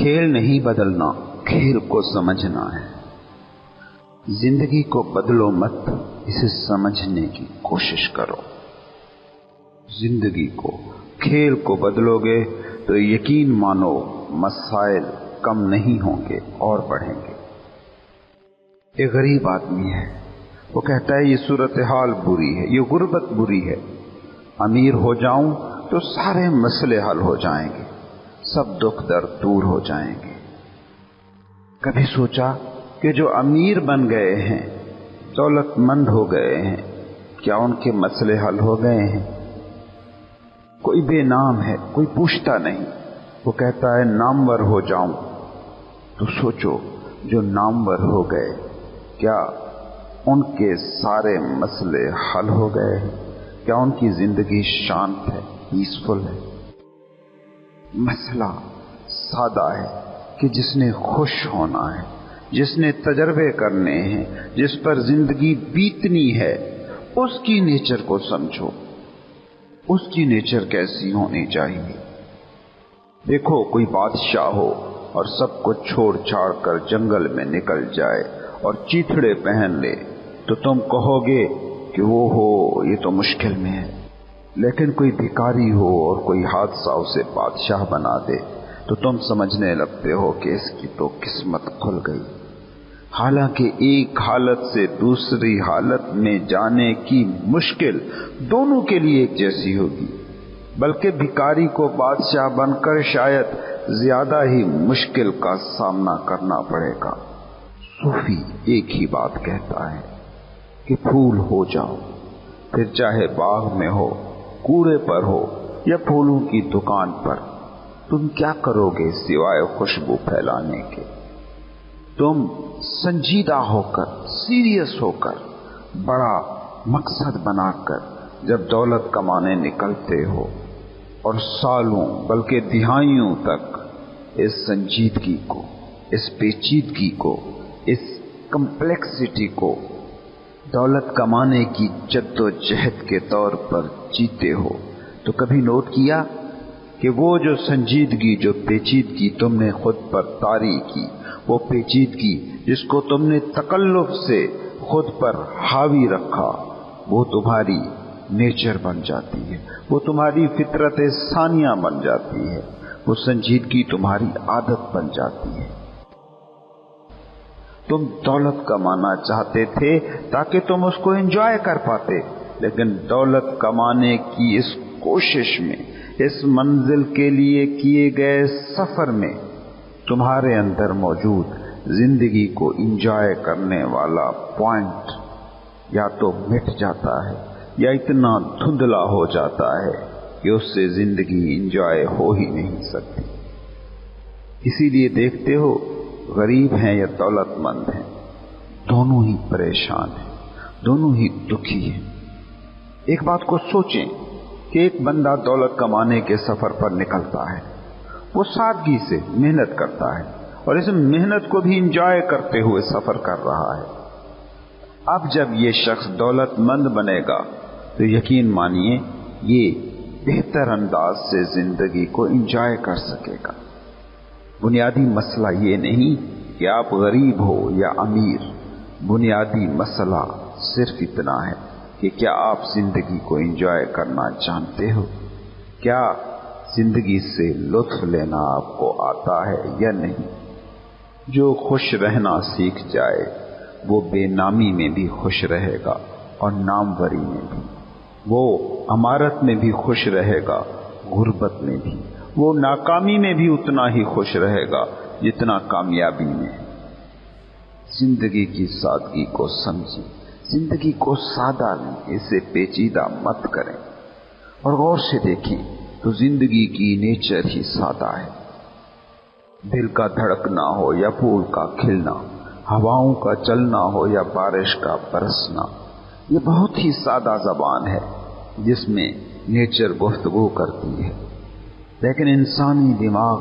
کھیل نہیں بدلنا، کھیل کو سمجھنا ہے۔ زندگی کو بدلو مت، اسے سمجھنے کی کوشش کرو۔ زندگی کو، کھیل کو بدلو گے تو یقین مانو مسائل کم نہیں ہوں گے اور بڑھیں گے۔ ایک غریب آدمی ہے، وہ کہتا ہے یہ صورتحال بری ہے، یہ غربت بری ہے، امیر ہو جاؤں تو سارے مسئلے حل ہو جائیں گے، سب دکھ درد دور ہو جائیں گے۔ کبھی سوچا کہ جو امیر بن گئے ہیں، دولت مند ہو گئے ہیں، کیا ان کے مسئلے حل ہو گئے ہیں؟ کوئی بے نام ہے، کوئی پوچھتا نہیں، وہ کہتا ہے نامور ہو جاؤں۔ تو سوچو، جو نامور ہو گئے کیا ان کے سارے مسئلے حل ہو گئے ہیں؟ کیا ان کی زندگی شانت ہے، پیسفل ہے؟ مسئلہ سادہ ہے کہ جس نے خوش ہونا ہے، جس نے تجربے کرنے ہیں، جس پر زندگی بیتنی ہے، اس کی نیچر کو سمجھو۔ اس کی نیچر کیسی ہونی چاہیے؟ دیکھو، کوئی بادشاہ ہو اور سب کو چھوڑ چھاڑ کر جنگل میں نکل جائے اور چیتھڑے پہن لے تو تم کہو گے کہ وہ ہو، یہ تو مشکل میں ہے۔ لیکن کوئی بھکاری ہو اور کوئی حادثہ اسے بادشاہ بنا دے تو تم سمجھنے لگتے ہو کہ اس کی تو قسمت کھل گئی۔ حالانکہ ایک حالت سے دوسری حالت میں جانے کی مشکل دونوں کے لیے ایک جیسی ہوگی، بلکہ بھکاری کو بادشاہ بن کر شاید زیادہ ہی مشکل کا سامنا کرنا پڑے گا۔ صوفی ایک ہی بات کہتا ہے کہ پھول ہو جاؤ، پھر چاہے باغ میں ہو، کوڑے پر ہو یا پھولوں کی دکان پر، تم کیا کرو گے سوائے خوشبو پھیلانے کے؟ تم سنجیدہ ہو کر، سیریس ہو کر، بڑا مقصد بنا کر جب دولت کمانے نکلتے ہو اور سالوں بلکہ دہائیوں تک اس سنجیدگی کو، اس پیچیدگی کو، اس کمپلیکسٹی کو دولت کمانے کی جد و جہد کے طور پر جیتے ہو، تو کبھی نوٹ کیا کہ وہ جو سنجیدگی، جو پیچیدگی تم نے خود پر طاری کی، وہ پیچیدگی جس کو تم نے تکلف سے خود پر حاوی رکھا، وہ تمہاری نیچر بن جاتی ہے، وہ تمہاری فطرت ثانیہ بن جاتی ہے، وہ سنجیدگی تمہاری عادت بن جاتی ہے۔ تم دولت کمانا چاہتے تھے تاکہ تم اس کو انجوائے کر پاتے، لیکن دولت کمانے کی اس کوشش میں، اس منزل کے لیے کیے گئے سفر میں تمہارے اندر موجود زندگی کو انجوائے کرنے والا پوائنٹ یا تو مٹ جاتا ہے یا اتنا دھندلا ہو جاتا ہے کہ اس سے زندگی انجوائے ہو ہی نہیں سکتی۔ اسی لیے دیکھتے ہو، غریب ہیں یا دولت مند ہیں، دونوں ہی پریشان ہیں، دونوں ہی دکھی ہیں۔ ایک بات کو سوچیں کہ ایک بندہ دولت کمانے کے سفر پر نکلتا ہے، وہ سادگی سے محنت کرتا ہے اور اس محنت کو بھی انجوائے کرتے ہوئے سفر کر رہا ہے۔ اب جب یہ شخص دولت مند بنے گا تو یقین مانیے یہ بہتر انداز سے زندگی کو انجوائے کر سکے گا۔ بنیادی مسئلہ یہ نہیں کہ آپ غریب ہو یا امیر، بنیادی مسئلہ صرف اتنا ہے کہ کیا آپ زندگی کو انجوائے کرنا جانتے ہو؟ کیا زندگی سے لطف لینا آپ کو آتا ہے یا نہیں؟ جو خوش رہنا سیکھ جائے وہ بے نامی میں بھی خوش رہے گا اور ناموری میں بھی، وہ امارت میں بھی خوش رہے گا، غربت میں بھی، وہ ناکامی میں بھی اتنا ہی خوش رہے گا جتنا کامیابی میں۔ زندگی کی سادگی کو سمجھیں، زندگی کو سادہ لیں، اسے پیچیدہ مت کریں، اور غور سے دیکھیں تو زندگی کی نیچر ہی سادہ ہے۔ دل کا دھڑکنا ہو یا پھول کا کھلنا، ہواؤں کا چلنا ہو یا بارش کا برسنا، یہ بہت ہی سادہ زبان ہے جس میں نیچر گفتگو کرتی ہے۔ لیکن انسانی دماغ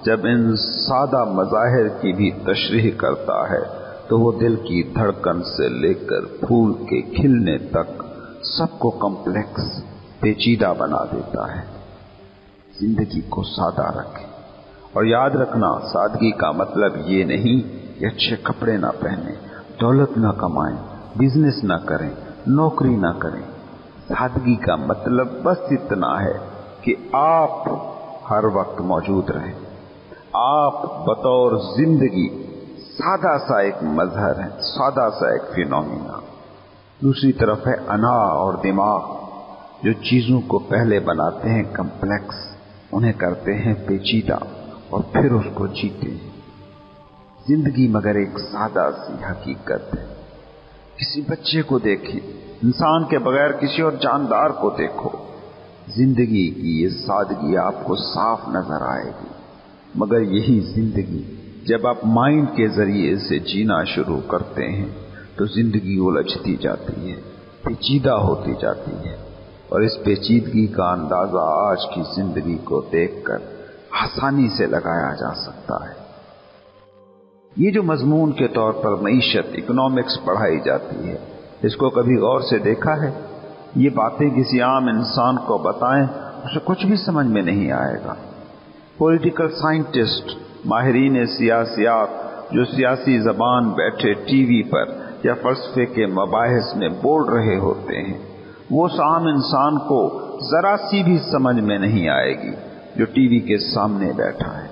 جب ان سادہ مظاہر کی بھی تشریح کرتا ہے تو وہ دل کی دھڑکن سے لے کر پھول کے کھلنے تک سب کو کمپلیکس، پیچیدہ بنا دیتا ہے۔ زندگی کو سادہ رکھیں اور یاد رکھنا، سادگی کا مطلب یہ نہیں کہ اچھے کپڑے نہ پہنیں، دولت نہ کمائیں، بزنس نہ کریں، نوکری نہ کریں۔ سادگی کا مطلب بس اتنا ہے کہ آپ ہر وقت موجود رہیں۔ آپ بطور زندگی سادہ سا ایک مظہر ہے، سادہ سا ایک فینومینا۔ دوسری طرف ہے انا اور دماغ، جو چیزوں کو پہلے بناتے ہیں کمپلیکس، انہیں کرتے ہیں پیچیدہ اور پھر اس کو جیتے ہیں۔ زندگی مگر ایک سادہ سی حقیقت ہے۔ کسی بچے کو دیکھیں، انسان کے بغیر کسی اور جاندار کو دیکھو، زندگی کی یہ سادگی آپ کو صاف نظر آئے گی۔ مگر یہی زندگی جب آپ مائنڈ کے ذریعے سے جینا شروع کرتے ہیں تو زندگی الجھتی جاتی ہے، پیچیدہ ہوتی جاتی ہے، اور اس پیچیدگی کا اندازہ آج کی زندگی کو دیکھ کر آسانی سے لگایا جا سکتا ہے۔ یہ جو مضمون کے طور پر معیشت، اکنامکس پڑھائی جاتی ہے، اس کو کبھی غور سے دیکھا ہے؟ یہ باتیں کسی عام انسان کو بتائیں، اسے کچھ بھی سمجھ میں نہیں آئے گا۔ پولیٹیکل سائنٹسٹ، ماہرین سیاسیات جو سیاسی زبان بیٹھے ٹی وی پر یا فلسفے کے مباحث میں بول رہے ہوتے ہیں، وہ اس عام انسان کو ذرا سی بھی سمجھ میں نہیں آئے گی جو ٹی وی کے سامنے بیٹھا ہے۔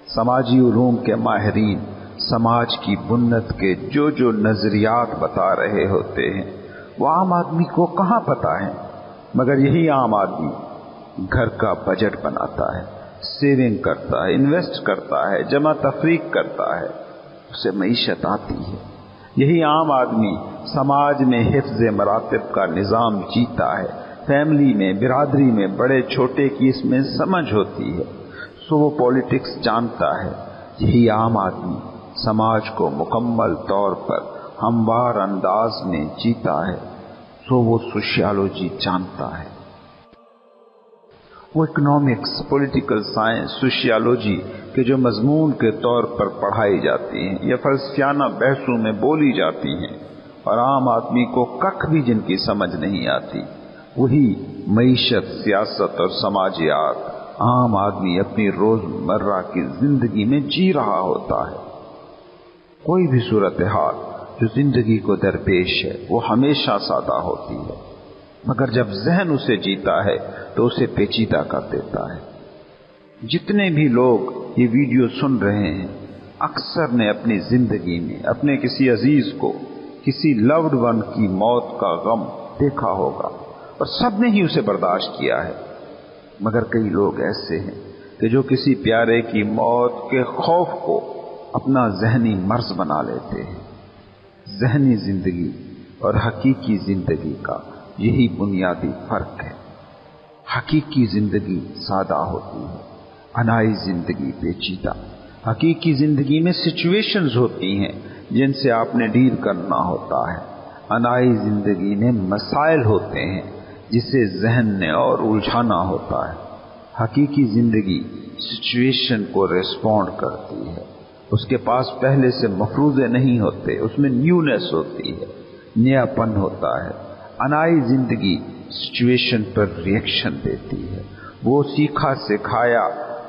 سماجی علوم کے ماہرین سماج کی بنیاد کے جو نظریات بتا رہے ہوتے ہیں، وہ عام آدمی کو کہاں پتا ہے؟ مگر یہی عام آدمی گھر کا بجٹ بناتا ہے، سیونگ کرتا ہے، انویسٹ کرتا ہے، جمع تفریق کرتا ہے، اسے معیشت آتی ہے۔ یہی عام آدمی سماج میں حفظ مراتب کا نظام جیتا ہے، فیملی میں، برادری میں بڑے چھوٹے کی اس میں سمجھ ہوتی ہے، سو وہ پولیٹکس جانتا ہے۔ یہی عام آدمی سماج کو مکمل طور پر ہموار انداز میں جیتا ہے، سو وہ سوشیالوجی جانتا ہے۔ وہ اکنامکس، پولیٹیکل سائنس، سوشیالوجی کے جو مضمون کے طور پر پڑھائی جاتی ہیں یا فلسفیانہ بحثوں میں بولی جاتی ہیں اور عام آدمی کو ککھ بھی جن کی سمجھ نہیں آتی، وہی معیشت، سیاست اور سماجیات عام آدمی اپنی روزمرہ کی زندگی میں جی رہا ہوتا ہے۔ کوئی بھی صورتحال جو زندگی کو درپیش ہے وہ ہمیشہ سادہ ہوتی ہے، مگر جب ذہن اسے جیتا ہے تو اسے پیچیدہ کر دیتا ہے۔ جتنے بھی لوگ یہ ویڈیو سن رہے ہیں، اکثر نے اپنی زندگی میں اپنے کسی عزیز کو، کسی لوڈ ون کی موت کا غم دیکھا ہوگا، اور سب نے ہی اسے برداشت کیا ہے۔ مگر کئی لوگ ایسے ہیں کہ جو کسی پیارے کی موت کے خوف کو اپنا ذہنی مرض بنا لیتے ہیں۔ ذہنی زندگی اور حقیقی زندگی کا یہی بنیادی فرق ہے۔ حقیقی زندگی سادہ ہوتی ہے، انائی زندگی پیچیدہ۔ حقیقی زندگی میں سچویشنز ہوتی ہیں جن سے آپ نے ڈیل کرنا ہوتا ہے، انائی زندگی میں مسائل ہوتے ہیں جسے ذہن نے اور الجھانا ہوتا ہے۔ حقیقی زندگی سچویشن کو ریسپونڈ کرتی ہے، اس کے پاس پہلے سے مفروضے نہیں ہوتے، اس میں نیونیس ہوتی ہے، نیا پن ہوتا ہے۔ انائی زندگی سچویشن پر ریئیکشن دیتی ہے، وہ سیکھا سکھایا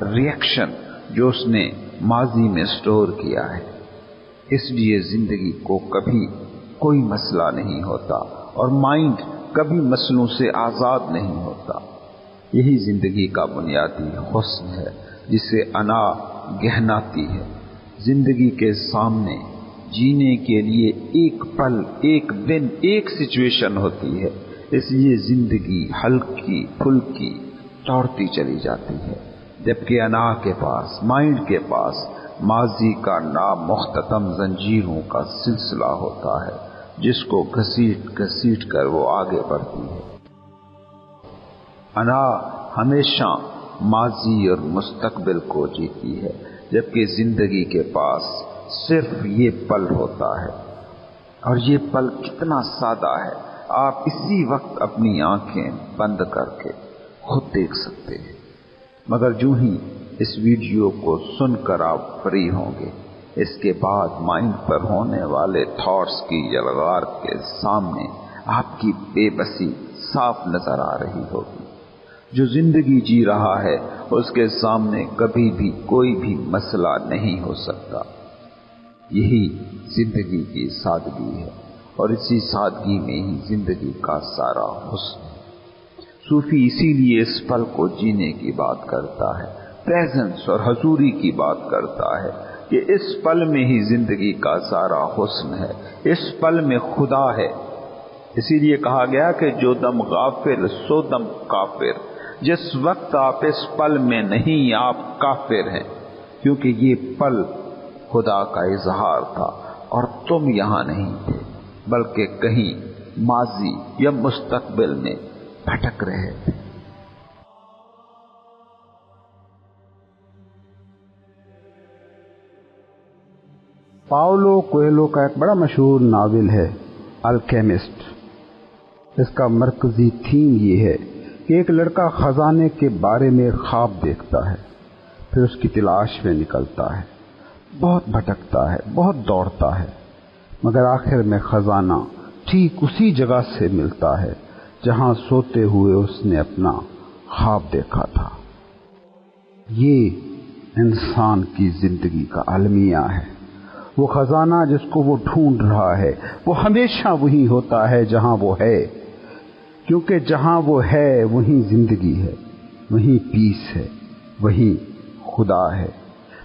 ریئیکشن جو اس نے ماضی میں سٹور کیا ہے۔ اس لیے زندگی کو کبھی کوئی مسئلہ نہیں ہوتا اور مائنڈ کبھی مسئلوں سے آزاد نہیں ہوتا۔ یہی زندگی کا بنیادی حسن ہے جسے انا گہناتی ہے۔ زندگی کے سامنے جینے کے لیے ایک پل، ایک دن، ایک سچویشن ہوتی ہے، اس لیے زندگی ہلکی پھلکی دوڑتی چلی جاتی ہے، جبکہ انا کے پاس، مائنڈ کے پاس ماضی کا نامختتم زنجیروں کا سلسلہ ہوتا ہے جس کو گھسیٹ گھسیٹ کر وہ آگے بڑھتی ہے۔ انا ہمیشہ ماضی اور مستقبل کو جیتی ہے، جبکہ زندگی کے پاس صرف یہ پل ہوتا ہے، اور یہ پل کتنا سادہ ہے آپ اسی وقت اپنی آنکھیں بند کر کے خود دیکھ سکتے ہیں۔ مگر جو ہی اس ویڈیو کو سن کر آپ فری ہوں گے، اس کے بعد مائنڈ پر ہونے والے تھاٹس کی یلغار کے سامنے آپ کی بے بسی صاف نظر آ رہی ہوگی۔ جو زندگی جی رہا ہے اس کے سامنے کبھی بھی کوئی بھی مسئلہ نہیں ہو سکتا۔ یہی زندگی کی سادگی ہے، اور اسی سادگی میں ہی زندگی کا سارا حسن ہے۔ صوفی اسی لیے اس پل کو جینے کی بات کرتا ہے، پریزنس اور حضوری کی بات کرتا ہے کہ اس پل میں ہی زندگی کا سارا حسن ہے، اس پل میں خدا ہے۔ اسی لیے کہا گیا کہ جو دم غافل سو دم کافر، جس وقت آپ اس پل میں نہیں آپ کافر ہیں، کیونکہ یہ پل خدا کا اظہار تھا اور تم یہاں نہیں تھے بلکہ کہیں ماضی یا مستقبل میں بھٹک رہے تھے۔ پاولو کویلو کا ایک بڑا مشہور ناول ہے الکیمسٹ۔ اس کا مرکزی تھیم یہ ہے کہ ایک لڑکا خزانے کے بارے میں خواب دیکھتا ہے، پھر اس کی تلاش میں نکلتا ہے، بہت بھٹکتا ہے، بہت دوڑتا ہے، مگر آخر میں خزانہ ٹھیک اسی جگہ سے ملتا ہے جہاں سوتے ہوئے اس نے اپنا خواب دیکھا تھا۔ یہ انسان کی زندگی کا المیہ ہے۔ وہ خزانہ جس کو وہ ڈھونڈ رہا ہے وہ ہمیشہ وہی ہوتا ہے جہاں وہ ہے، کیونکہ جہاں وہ ہے وہیں زندگی ہے، وہیں پیس ہے، وہیں خدا ہے۔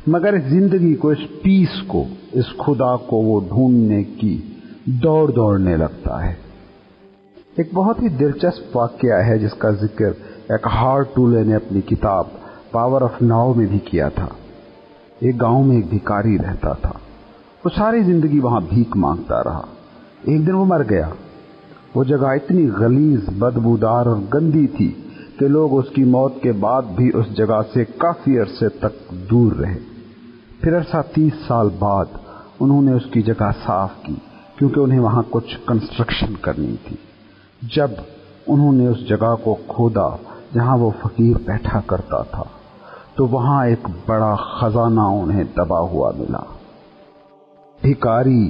مگر اس زندگی کو، اس پیس کو، اس خدا کو وہ ڈھونڈنے کی دوڑنے لگتا ہے۔ ایک بہت ہی دلچسپ واقعہ ہے جس کا ذکر ایک ہارٹ ٹولے نے اپنی کتاب پاور آف ناؤ میں بھی کیا تھا۔ ایک گاؤں میں ایک بھکاری رہتا تھا، وہ ساری زندگی وہاں بھیک مانگتا رہا۔ ایک دن وہ مر گیا۔ وہ جگہ اتنی غلیظ، بدبودار اور گندی تھی کہ لوگ اس کی موت کے بعد بھی اس جگہ سے کافی عرصے تک دور رہے۔ پھر عرصہ 30 سال بعد انہوں نے اس کی جگہ صاف کی، کیونکہ انہیں وہاں کچھ کنسٹرکشن کرنی تھی۔ جب انہوں نے اس جگہ کو کھودا جہاں وہ فقیر بیٹھا کرتا تھا، تو وہاں ایک بڑا خزانہ انہیں دبا ہوا ملا۔ بھکاری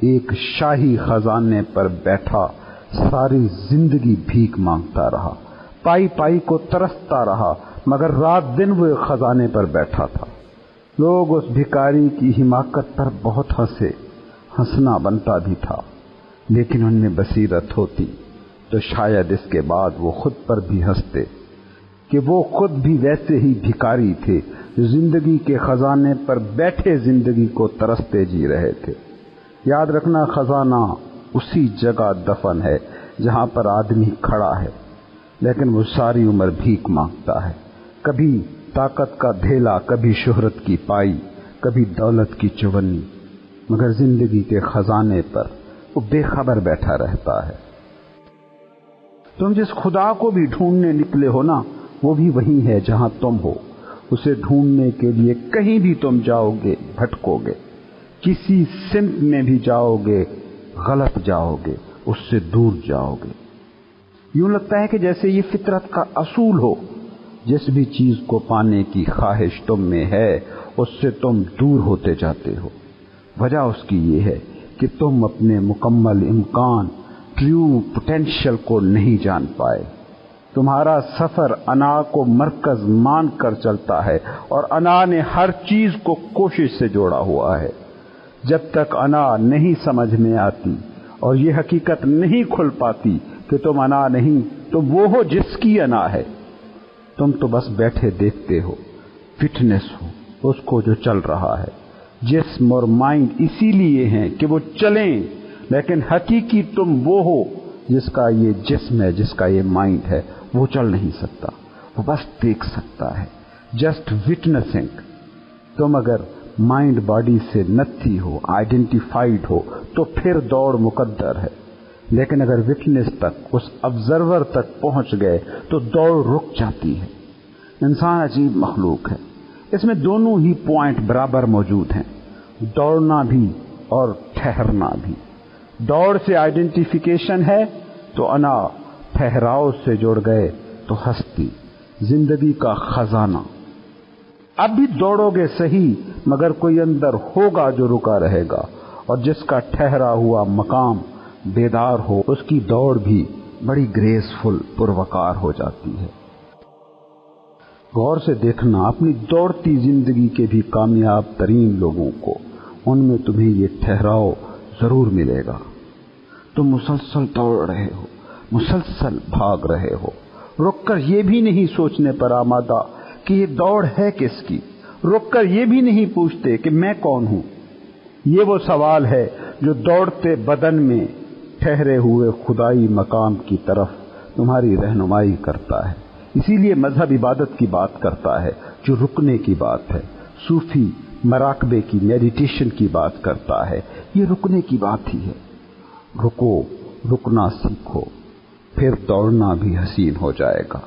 ایک شاہی خزانے پر بیٹھا ساری زندگی بھیک مانگتا رہا، پائی پائی کو ترستا رہا، مگر رات دن وہ ایک خزانے پر بیٹھا تھا۔ لوگ اس بھکاری کی حماقت پر بہت ہنسے، ہنسنا بنتا بھی تھا، لیکن ان میں بصیرت ہوتی تو شاید اس کے بعد وہ خود پر بھی ہنستے کہ وہ خود بھی ویسے ہی بھکاری تھے جو زندگی کے خزانے پر بیٹھے زندگی کو ترستے جی رہے تھے۔ یاد رکھنا، خزانہ اسی جگہ دفن ہے جہاں پر آدمی کھڑا ہے، لیکن وہ ساری عمر بھیک مانگتا ہے، کبھی طاقت کا دھیلا، کبھی شہرت کی پائی، کبھی دولت کی چونی، مگر زندگی کے خزانے پر وہ بے خبر بیٹھا رہتا ہے۔ تم جس خدا کو بھی ڈھونڈنے نکلے ہو نا، وہ بھی وہی ہے جہاں تم ہو۔ اسے ڈھونڈنے کے لیے کہیں بھی تم جاؤ گے بھٹکو گے، کسی سمت میں بھی جاؤ گے غلط جاؤ گے، اس سے دور جاؤ گے۔ یوں لگتا ہے کہ جیسے یہ فطرت کا اصول ہو، جس بھی چیز کو پانے کی خواہش تم میں ہے اس سے تم دور ہوتے جاتے ہو۔ وجہ اس کی یہ ہے کہ تم اپنے مکمل امکان، ٹرو پوٹینشل کو نہیں جان پائے۔ تمہارا سفر انا کو مرکز مان کر چلتا ہے، اور انا نے ہر چیز کو کوشش سے جوڑا ہوا ہے۔ جب تک انا نہیں سمجھ میں آتی اور یہ حقیقت نہیں کھل پاتی کہ تم انا نہیں، تم وہ ہو جس کی انا ہے۔ تم تو بس بیٹھے دیکھتے ہو، فٹنس ہو اس کو جو چل رہا ہے۔ جسم اور مائنڈ اسی لیے ہیں کہ وہ چلیں، لیکن حقیقی تم وہ ہو جس کا یہ جسم ہے، جس کا یہ مائنڈ ہے، وہ چل نہیں سکتا، وہ بس دیکھ سکتا ہے، جسٹ وٹنسنگ۔ تم اگر مائنڈ باڈی سے نتھی ہو، آئیڈینٹیفائیڈ ہو، تو پھر دوڑ مقدر ہے، لیکن اگر وٹنس تک، اس آبزرور تک پہنچ گئے تو دوڑ رک جاتی ہے۔ انسان عجیب مخلوق ہے، اس میں دونوں ہی پوائنٹ برابر موجود ہیں، دوڑنا بھی اور ٹھہرنا بھی۔ دوڑ سے آئیڈینٹیفیکیشن ہے تو انا، ٹھہراؤ سے جڑ گئے تو ہستی، زندگی کا خزانہ۔ اب بھی دوڑو گے صحیح، مگر کوئی اندر ہوگا جو رکا رہے گا، اور جس کا ٹھہرا ہوا مقام بیدار ہو، اس کی دوڑ بھی بڑی گریسفل، پروقار ہو جاتی ہے۔ غور سے دیکھنا اپنی دوڑتی زندگی کے بھی کامیاب ترین لوگوں کو، ان میں تمہیں یہ ٹھہراؤ ضرور ملے گا۔ تم مسلسل دوڑ رہے ہو، مسلسل بھاگ رہے ہو، رک کر یہ بھی نہیں سوچنے پر آمادہ کہ یہ دوڑ ہے کس کی، رک کر یہ بھی نہیں پوچھتے کہ میں کون ہوں۔ یہ وہ سوال ہے جو دوڑتے بدن میں ٹھہرے ہوئے خدائی مقام کی طرف تمہاری رہنمائی کرتا ہے۔ اسی لیے مذہب عبادت کی بات کرتا ہے جو رکنے کی بات ہے، صوفی مراقبے کی، میڈیٹیشن کی بات کرتا ہے، یہ رکنے کی بات ہی ہے۔ رکو، رکنا سیکھو، پھر دوڑنا بھی حسین ہو جائے گا۔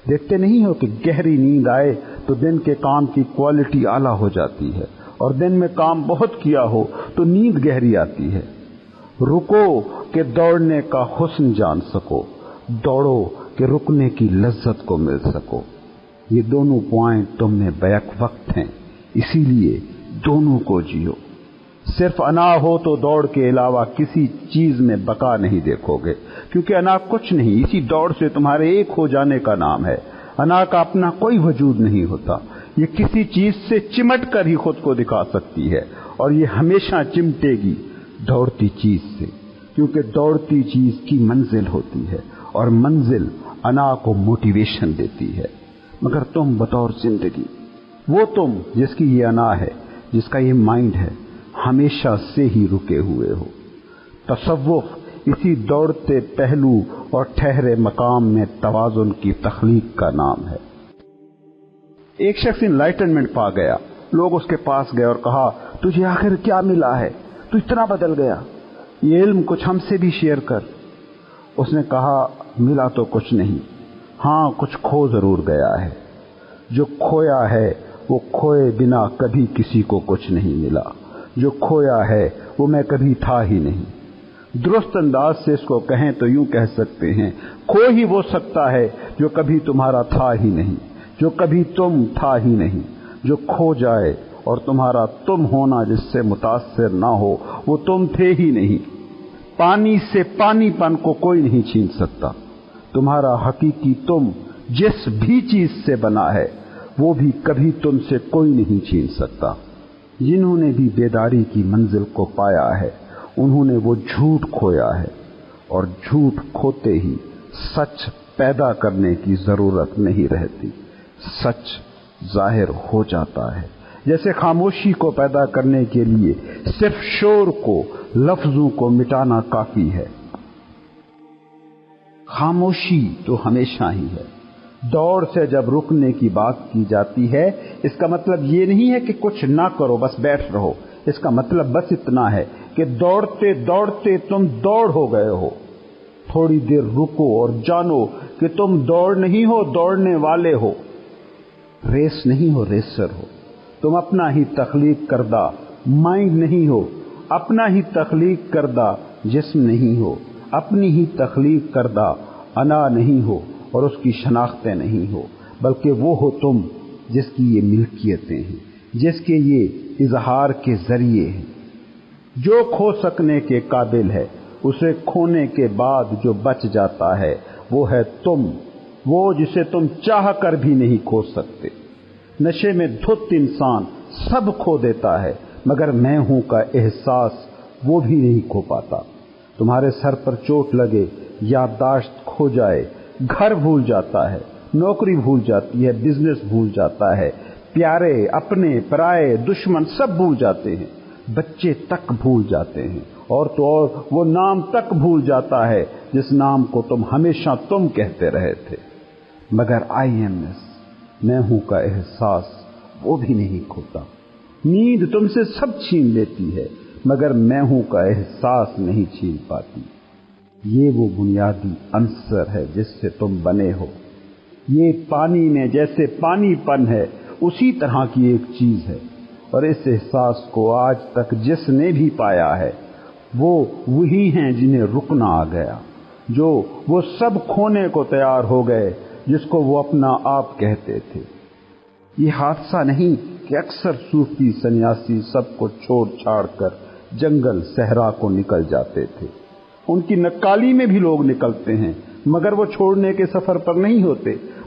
دیکھتے نہیں ہو کہ گہری نیند آئے تو دن کے کام کی کوالٹی اعلیٰ ہو جاتی ہے، اور دن میں کام بہت کیا ہو تو نیند گہری آتی ہے۔ رکو کہ دوڑنے کا حسن جان سکو، دوڑو کہ رکنے کی لذت کو مل سکو۔ یہ دونوں پوائنٹ تم میں بیک وقت ہیں، اسی لیے دونوں کو جیو۔ صرف انا ہو تو دوڑ کے علاوہ کسی چیز میں بقا نہیں دیکھو گے، کیونکہ انا کچھ نہیں، اسی دوڑ سے تمہارے ایک ہو جانے کا نام ہے۔ انا کا اپنا کوئی وجود نہیں ہوتا، یہ کسی چیز سے چمٹ کر ہی خود کو دکھا سکتی ہے، اور یہ ہمیشہ چمٹے گی دوڑتی چیز سے، کیونکہ دوڑتی چیز کی منزل ہوتی ہے، اور منزل انا کو موٹیویشن دیتی ہے۔ مگر تم بطور زندگی، وہ تم جس کی یہ انا ہے، جس کا یہ مائنڈ ہے، ہمیشہ سے ہی رکے ہوئے ہو۔ تصوف اسی دوڑتے پہلو اور ٹھہرے مقام میں توازن کی تخلیق کا نام ہے۔ ایک شخص انلائٹنمنٹ پا گیا، لوگ اس کے پاس گئے اور کہا، تجھے آخر کیا ملا ہے؟ تو اتنا بدل گیا، یہ علم کچھ ہم سے بھی شیئر کر۔ اس نے کہا، ملا تو کچھ نہیں، ہاں کچھ کھو ضرور گیا ہے۔ جو کھویا ہے وہ کھوئے بنا کبھی کسی کو کچھ نہیں ملا، جو کھویا ہے وہ میں کبھی تھا ہی نہیں۔ درست انداز سے اس کو کہیں تو یوں کہہ سکتے ہیں، کھو ہی وہ سکتا ہے جو کبھی تمہارا تھا ہی نہیں، جو کبھی تم تھا ہی نہیں۔ جو کھو جائے اور تمہارا تم ہونا جس سے متاثر نہ ہو، وہ تم تھے ہی نہیں۔ پانی سے پانی پن کو کوئی نہیں چھین سکتا۔ تمہارا حقیقی تم جس بھی چیز سے بنا ہے، وہ بھی کبھی تم سے کوئی نہیں چھین سکتا۔ جنہوں نے بھی بیداری کی منزل کو پایا ہے، انہوں نے وہ جھوٹ کھویا ہے، اور جھوٹ کھوتے ہی سچ پیدا کرنے کی ضرورت نہیں رہتی، سچ ظاہر ہو جاتا ہے۔ جیسے خاموشی کو پیدا کرنے کے لیے صرف شور کو، لفظوں کو مٹانا کافی ہے۔ خاموشی تو ہمیشہ ہی ہے۔ دوڑ سے جب رکنے کی بات کی جاتی ہے، اس کا مطلب یہ نہیں ہے کہ کچھ نہ کرو، بس بیٹھ رہو۔ اس کا مطلب بس اتنا ہے کہ دوڑتے دوڑتے تم دوڑ ہو گئے ہو۔ تھوڑی دیر رکو اور جانو کہ تم دوڑ نہیں ہو، دوڑنے والے ہو۔ ریس نہیں ہو، ریسر ہو۔ تم اپنا ہی تخلیق کردہ مائنڈ نہیں ہو، اپنا ہی تخلیق کردہ جسم نہیں ہو، اپنی ہی تخلیق کردہ انا نہیں ہو اور اس کی شناختیں نہیں ہو، بلکہ وہ ہو تم جس کی یہ ملکیتیں ہیں، جس کے یہ اظہار کے ذریعے ہیں۔ جو کھو سکنے کے قابل ہے، اسے کھونے کے بعد جو بچ جاتا ہے وہ ہے تم، وہ جسے تم چاہ کر بھی نہیں کھو سکتے۔ نشے میں دھت انسان سب کھو دیتا ہے، مگر میں ہوں کا احساس وہ بھی نہیں کھو پاتا۔ تمہارے سر پر چوٹ لگے، یادداشت کھو جائے، گھر بھول جاتا ہے، نوکری بھول جاتی ہے، بزنس بھول جاتا ہے، پیارے اپنے پرائے دشمن سب بھول جاتے ہیں، بچے تک بھول جاتے ہیں، اور تو اور وہ نام تک بھول جاتا ہے جس نام کو تم ہمیشہ تم کہتے رہے تھے۔ مگر آئی ایم ایس، میں ہوں کا احساس وہ بھی نہیں کھوتا۔ نیند تم سے سب چھین لیتی ہے، مگر میں ہوں کا احساس نہیں چھین پاتی۔ یہ وہ بنیادی عنصر ہے جس سے تم بنے ہو۔ یہ پانی میں جیسے پانی پن ہے، اسی طرح کی ایک چیز ہے، اور اس احساس کو آج تک جس نے بھی پایا ہے، وہ وہی ہیں جنہیں رکنا آ گیا، جو وہ سب کھونے کو تیار ہو گئے جس کو وہ اپنا آپ کہتے تھے۔ یہ حادثہ نہیں کہ اکثر صوفی سنیاسی سب کو چھوڑ چھاڑ کر جنگل صحرا کو نکل جاتے تھے۔ ان کی نکالی میں بھی لوگ نکلتے ہیں، مگر وہ چھوڑنے کے سفر پر نہیں ہوتے،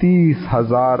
30,000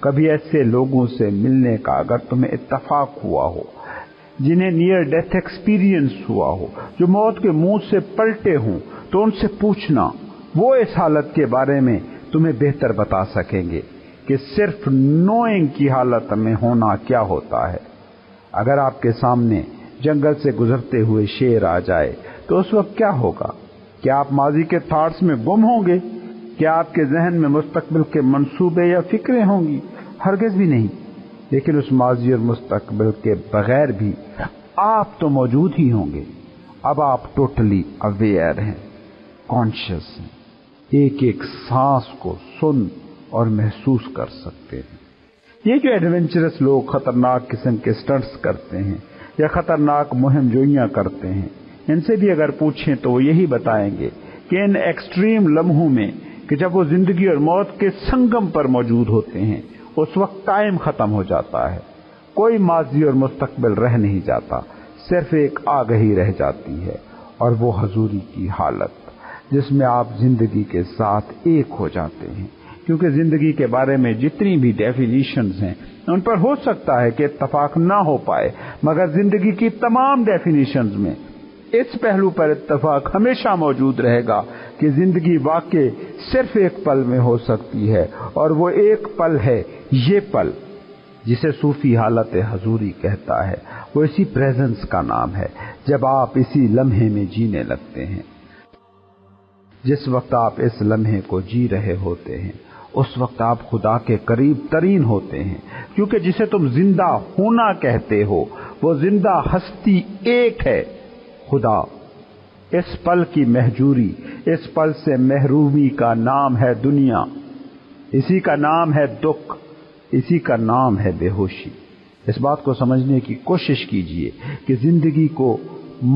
کبھی ایسے لوگوں سے ملنے کا اگر تمہیں اتفاق ہوا ہو جنہیں نیئر ڈیتھ ایکسپیرینس ہوا ہو، جو موت کے منہ سے پلٹے ہوں، تو ان سے پوچھنا، وہ اس حالت کے بارے میں تمہیں بہتر بتا سکیں گے کہ صرف نوئنگ کی حالت میں ہونا کیا ہوتا ہے۔ اگر آپ کے سامنے جنگل سے گزرتے ہوئے شیر آ جائے تو اس وقت کیا ہوگا؟ کیا آپ ماضی کے تھاٹس میں گم ہوں گے؟ کیا آپ کے ذہن میں مستقبل کے منصوبے یا فکریں ہوں گی؟ ہرگز بھی نہیں۔ لیکن اس ماضی اور مستقبل کے بغیر بھی آپ تو موجود ہی ہوں گے۔ اب آپ ٹوٹلی اویئر ہیں، کانشیس ہیں، ایک ایک سانس کو سن اور محسوس کر سکتے ہیں۔ یہ جو ایڈونچرس لوگ خطرناک قسم کے سٹنٹس کرتے ہیں یا خطرناک مہم جوئیاں کرتے ہیں، ان سے بھی اگر پوچھیں تو وہ یہی بتائیں گے کہ ان ایکسٹریم لمحوں میں کہ جب وہ زندگی اور موت کے سنگم پر موجود ہوتے ہیں، اس وقت ٹائم ختم ہو جاتا ہے، کوئی ماضی اور مستقبل رہ نہیں جاتا، صرف ایک آگہی رہ جاتی ہے، اور وہ حضوری کی حالت جس میں آپ زندگی کے ساتھ ایک ہو جاتے ہیں۔ کیونکہ زندگی کے بارے میں جتنی بھی ڈیفینیشنز ہیں ان پر ہو سکتا ہے کہ اتفاق نہ ہو پائے، مگر زندگی کی تمام ڈیفینیشنز میں اس پہلو پر اتفاق ہمیشہ موجود رہے گا کہ زندگی واقع صرف ایک پل میں ہو سکتی ہے، اور وہ ایک پل ہے یہ پل جسے صوفی حالت حضوری کہتا ہے۔ وہ اسی پریزنس کا نام ہے جب آپ اسی لمحے میں جینے لگتے ہیں۔ جس وقت آپ اس لمحے کو جی رہے ہوتے ہیں اس وقت آپ خدا کے قریب ترین ہوتے ہیں، کیونکہ جسے تم زندہ ہونا کہتے ہو وہ زندہ ہستی ایک ہے، خدا۔ اس پل کی مہجوری، اس پل سے محرومی کا نام ہے دنیا، اسی کا نام ہے دکھ، اسی کا نام ہے بے ہوشی۔ اس بات کو سمجھنے کی کوشش کیجئے کہ زندگی کو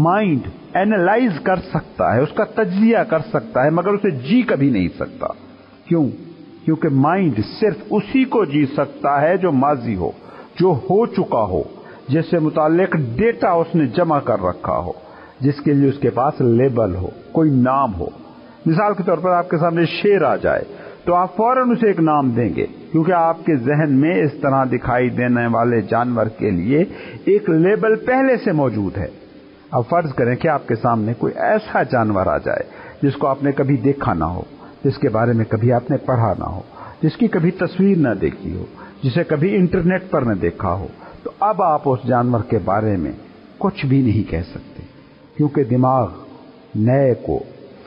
مائنڈ اینالائز کر سکتا ہے، اس کا تجزیہ کر سکتا ہے، مگر اسے جی کبھی نہیں سکتا۔ کیوں؟ کیونکہ مائنڈ صرف اسی کو جی سکتا ہے جو ماضی ہو، جو ہو چکا ہو، جس سے متعلق ڈیٹا اس نے جمع کر رکھا ہو، جس کے لیے اس کے پاس لیبل ہو، کوئی نام ہو۔ مثال کے طور پر آپ کے سامنے شیر آ جائے تو آپ فوراً اسے ایک نام دیں گے، کیونکہ آپ کے ذہن میں اس طرح دکھائی دینے والے جانور کے لیے ایک لیبل پہلے سے موجود ہے۔ اب فرض کریں کہ آپ کے سامنے کوئی ایسا جانور آ جائے جس کو آپ نے کبھی دیکھا نہ ہو، جس کے بارے میں کبھی آپ نے پڑھا نہ ہو، جس کی کبھی تصویر نہ دیکھی ہو، جسے کبھی انٹرنیٹ پر نہ دیکھا ہو، تو اب آپ اس جانور کے بارے میں کچھ بھی نہیں کہہ سکتے، کیونکہ دماغ نئے کو،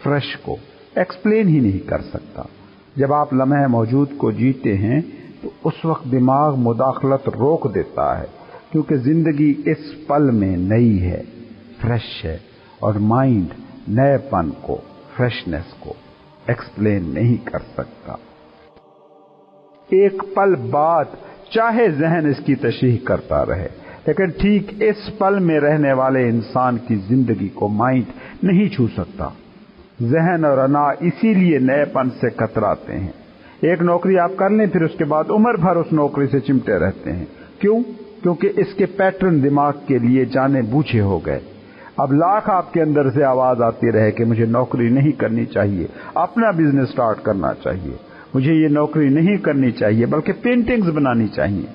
فریش کو ایکسپلین ہی نہیں کر سکتا۔ جب آپ لمحہ موجود کو جیتے ہیں تو اس وقت دماغ مداخلت روک دیتا ہے، کیونکہ زندگی اس پل میں نئی ہے، فریش ہے، اور مائنڈ نئے پن کو، فریشنس کو ایکسپلین نہیں کر سکتا۔ ایک پل بعد چاہے ذہن اس کی تشریح کرتا رہے، لیکن ٹھیک اس پل میں رہنے والے انسان کی زندگی کو مائنڈ نہیں چھو سکتا۔ ذہن اور انا اسی لیے نئے پن سے کتراتے ہیں۔ ایک نوکری آپ کر لیں، پھر اس کے بعد عمر بھر اس نوکری سے چمٹے رہتے ہیں۔ کیوں؟ کیونکہ اس کے پیٹرن دماغ کے لیے جانے بوجھے ہو گئے۔ اب لاکھ آپ کے اندر سے آواز آتی رہے کہ مجھے نوکری نہیں کرنی چاہیے، اپنا بزنس سٹارٹ کرنا چاہیے، مجھے یہ نوکری نہیں کرنی چاہیے بلکہ پینٹنگز بنانی چاہیے،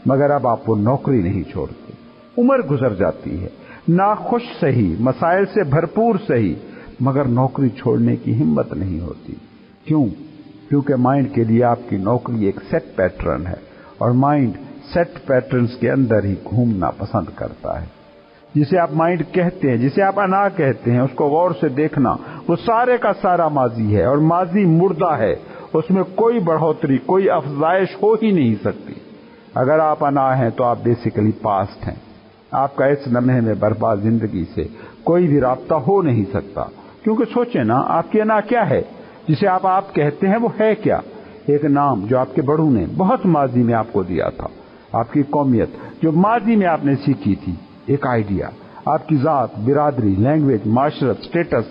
مگر اب آپ وہ نوکری نہیں چھوڑتے۔ عمر گزر جاتی ہے، ناخوش سہی، مسائل سے بھرپور سہی، مگر نوکری چھوڑنے کی ہمت نہیں ہوتی۔ کیوں؟ کیونکہ مائنڈ کے لیے آپ کی نوکری ایک سیٹ پیٹرن ہے، اور مائنڈ سیٹ پیٹرنز کے اندر ہی گھومنا پسند کرتا ہے۔ جسے آپ مائنڈ کہتے ہیں، جسے آپ انا کہتے ہیں، اس کو غور سے دیکھنا، وہ سارے کا سارا ماضی ہے، اور ماضی مردہ ہے، اس میں کوئی بڑھوتری، کوئی افزائش ہو ہی نہیں سکتی۔ اگر آپ انا ہیں تو آپ بیسیکلی پاسٹ ہیں۔ آپ کا اس لمحے میں برباد زندگی سے کوئی بھی رابطہ ہو نہیں سکتا، کیونکہ سوچیں نا، آپ کی انا کیا ہے؟ جسے آپ کہتے ہیں وہ ہے کیا؟ ایک نام جو آپ کے بڑوں نے بہت ماضی میں آپ کو دیا تھا، آپ کی قومیت جو ماضی میں آپ نے سیکھی تھی، ایک آئیڈیا، آپ کی ذات، برادری، لینگویج، معاشرت، سٹیٹس،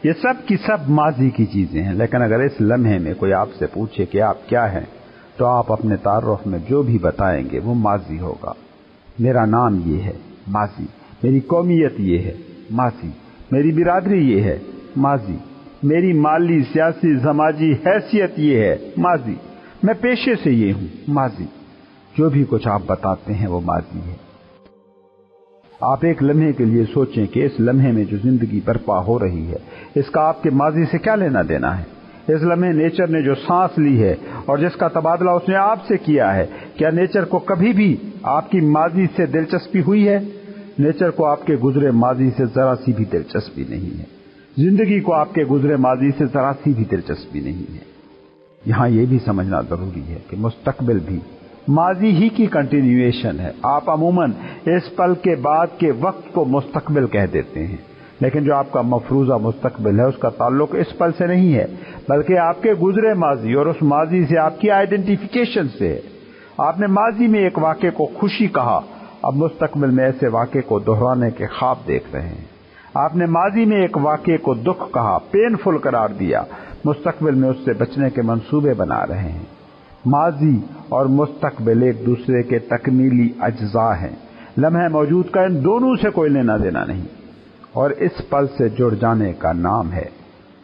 یہ سب کی سب ماضی کی چیزیں ہیں۔ لیکن اگر اس لمحے میں کوئی آپ سے پوچھے کہ آپ کیا ہیں، تو آپ اپنے تعارف میں جو بھی بتائیں گے وہ ماضی ہوگا۔ میرا نام یہ ہے، ماضی۔ میری قومیت یہ ہے، ماضی۔ میری برادری یہ ہے، ماضی۔ میری مالی، سیاسی، سماجی حیثیت یہ ہے، ماضی۔ میں پیشے سے یہ ہوں، ماضی۔ جو بھی کچھ آپ بتاتے ہیں وہ ماضی ہے۔ آپ ایک لمحے کے لیے سوچیں کہ اس لمحے میں جو زندگی برپا ہو رہی ہے اس کا آپ کے ماضی سے کیا لینا دینا ہے؟ اس لمحے نیچر نے جو سانس لی ہے اور جس کا تبادلہ اس نے آپ سے کیا ہے، کیا نیچر کو کبھی بھی آپ کی ماضی سے دلچسپی ہوئی ہے؟ نیچر کو آپ کے گزرے ماضی سے ذرا سی بھی دلچسپی نہیں ہے۔ زندگی کو آپ کے گزرے ماضی سے ذرا سی بھی دلچسپی نہیں ہے۔ یہاں یہ بھی سمجھنا ضروری ہے کہ مستقبل بھی ماضی ہی کی کنٹینیویشن ہے۔ آپ عموماً اس پل کے بعد کے وقت کو مستقبل کہہ دیتے ہیں، لیکن جو آپ کا مفروضہ مستقبل ہے اس کا تعلق اس پل سے نہیں ہے، بلکہ آپ کے گزرے ماضی اور اس ماضی سے آپ کی آئیڈینٹیفیکیشن سے ہے۔ آپ نے ماضی میں ایک واقعے کو خوشی کہا، اب مستقبل میں ایسے واقعے کو دہرانے کے خواب دیکھ رہے ہیں۔ آپ نے ماضی میں ایک واقعے کو دکھ کہا، پینفل قرار دیا، مستقبل میں اس سے بچنے کے منصوبے بنا رہے ہیں۔ ماضی اور مستقبل ایک دوسرے کے تکمیلی اجزاء ہیں۔ لمحہ موجود کا ان دونوں سے کوئی لینا دینا نہیں، اور اس پل سے جڑ جانے کا نام ہے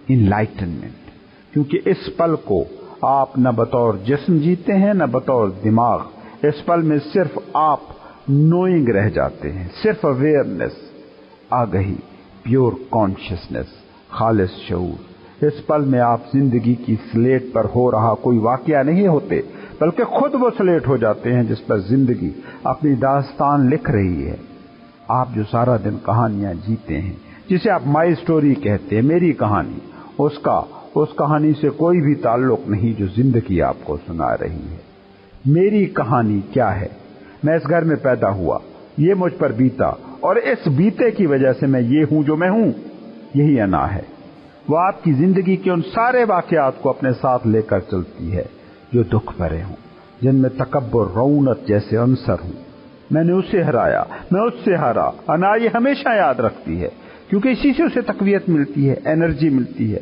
انلائٹنمنٹ، کیونکہ اس پل کو آپ نہ بطور جسم جیتے ہیں نہ بطور دماغ۔ اس پل میں صرف آپ نوئنگ رہ جاتے ہیں، صرف اویئرنس، آگہی، پیور کانشسنس، خالص شعور۔ اس پل میں آپ زندگی کی سلیٹ پر ہو رہا کوئی واقعہ نہیں ہوتے، بلکہ خود وہ سلیٹ ہو جاتے ہیں جس پر زندگی اپنی داستان لکھ رہی ہے۔ آپ جو سارا دن کہانیاں جیتے ہیں، جسے آپ مائی سٹوری کہتے ہیں، میری کہانی، اس کہانی سے کوئی بھی تعلق نہیں جو زندگی آپ کو سنا رہی ہے۔ میری کہانی کیا ہے؟ میں اس گھر میں پیدا ہوا، یہ مجھ پر بیتا، اور اس بیتے کی وجہ سے میں یہ ہوں جو میں ہوں۔ یہی انا ہے۔ وہ آپ کی زندگی کے ان سارے واقعات کو اپنے ساتھ لے کر چلتی ہے جو دکھ بھرے ہوں، جن میں تکبر، رعونت جیسے عنصر ہوں۔ میں نے اسے ہرایا، میں اس سے ہارا۔ انا یہ ہمیشہ یاد رکھتی ہے، کیونکہ اسی سے اسے تقویت ملتی ہے، انرجی ملتی ہے۔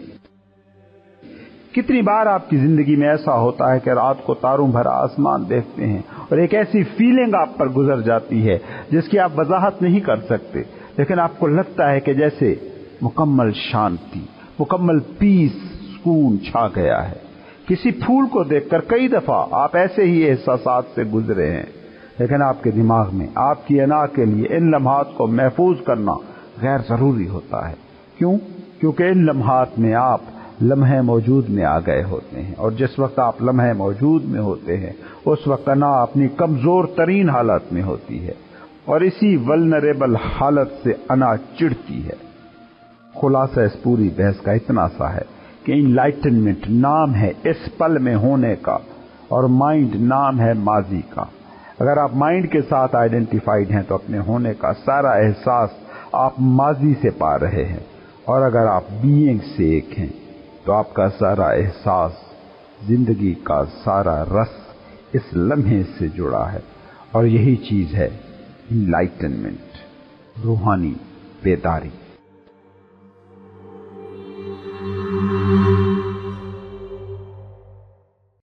کتنی بار آپ کی زندگی میں ایسا ہوتا ہے کہ رات کو تاروں بھرا آسمان دیکھتے ہیں اور ایک ایسی فیلنگ آپ پر گزر جاتی ہے جس کی آپ وضاحت نہیں کر سکتے، لیکن آپ کو لگتا ہے کہ جیسے مکمل شانتی، مکمل پیس، سکون چھا گیا ہے۔ کسی پھول کو دیکھ کر کئی دفعہ آپ ایسے ہی احساسات سے گزرے ہیں، لیکن آپ کے دماغ میں آپ کی انا کے لیے ان لمحات کو محفوظ کرنا غیر ضروری ہوتا ہے۔ کیوں؟ کیونکہ ان لمحات میں آپ لمحے موجود میں آ گئے ہوتے ہیں، اور جس وقت آپ لمحے موجود میں ہوتے ہیں اس وقت انا اپنی کمزور ترین حالت میں ہوتی ہے، اور اسی ولنریبل حالت سے انا چڑھتی ہے۔ خلاصہ اس پوری بحث کا اتنا سا ہے کہ انلائٹنمنٹ نام ہے اس پل میں ہونے کا، اور مائنڈ نام ہے ماضی کا۔ اگر آپ مائنڈ کے ساتھ آئیڈینٹیفائیڈ ہیں تو اپنے ہونے کا سارا احساس آپ ماضی سے پا رہے ہیں، اور اگر آپ بینگ سے ایک ہیں تو آپ کا سارا احساس، زندگی کا سارا رس اس لمحے سے جڑا ہے، اور یہی چیز ہے انلائٹنمنٹ، روحانی بیداری۔